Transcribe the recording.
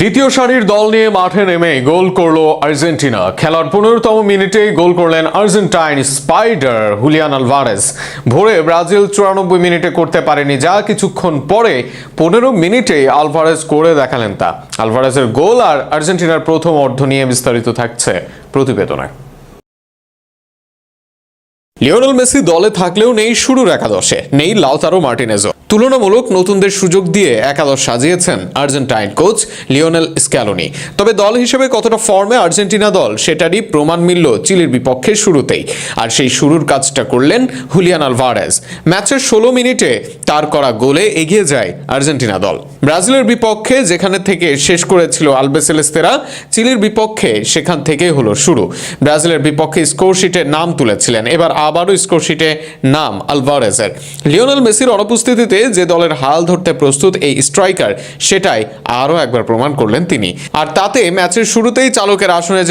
দ্বিতীয় সারির দল নিয়ে মাঠে নেমে গোল করলো আর্জেন্টিনা। খেলার 15তম মিনিটেই গোল করলেন আর্জেন্টাইন স্পাইডার হুলিয়ান আলভারেজ। ভোরে ব্রাজিল 94 মিনিটে করতে পারেনি যা কিছুক্ষণ পরে 15 মিনিটে আলভারেজ করে দেখালেন তা। আলভারেজের গোল আর আর্জেন্টিনার প্রথম অর্ধ নিয়ে বিস্তারিত থাকছে প্রতিবেদনে। লিওনেল মেসি দলে থাকলেও নেই শুরুর একাদশে, নেই লাউতারো মার্টিনেজও। তুলনামূলক নতুনদের সুযোগ দিয়ে একাদশ সাজিয়েছেন আর্জেন্টাইন কোচ লিওনেল স্ক্যালোনি। তবে দল হিসেবে কতটা ফর্মে আর্জেন্টিনা দল সেটারই প্রমাণ মিলল চিলির বিপক্ষে শুরুতেই। আর সেই শুরুর কাজটা করলেন হুলিয়ান আলভারেজ। ম্যাচের 16 মিনিটে তার করা গোলে এগিয়ে যায় আর্জেন্টিনা দল। ব্রাজিলের বিপক্ষে যেখানে থেকে শেষ করেছিল আলবেসেলেস্তেরা, চিলির বিপক্ষে সেখান থেকেই হলো শুরু। ব্রাজিলের বিপক্ষে স্কোরশিটে নাম তুলেছিলেন, এবার আবারও স্কোরশিটে নাম আলভারেজের। লিওনেল মেসির অনুপস্থিতিতে যে দলের হাল ধরতে প্রস্তুত এই স্ট্রাইকার, সেটাই আরও একবার প্রমাণ করলেন তিনি। আর তাতে ম্যাচের শুরুতেই চালকের আসনে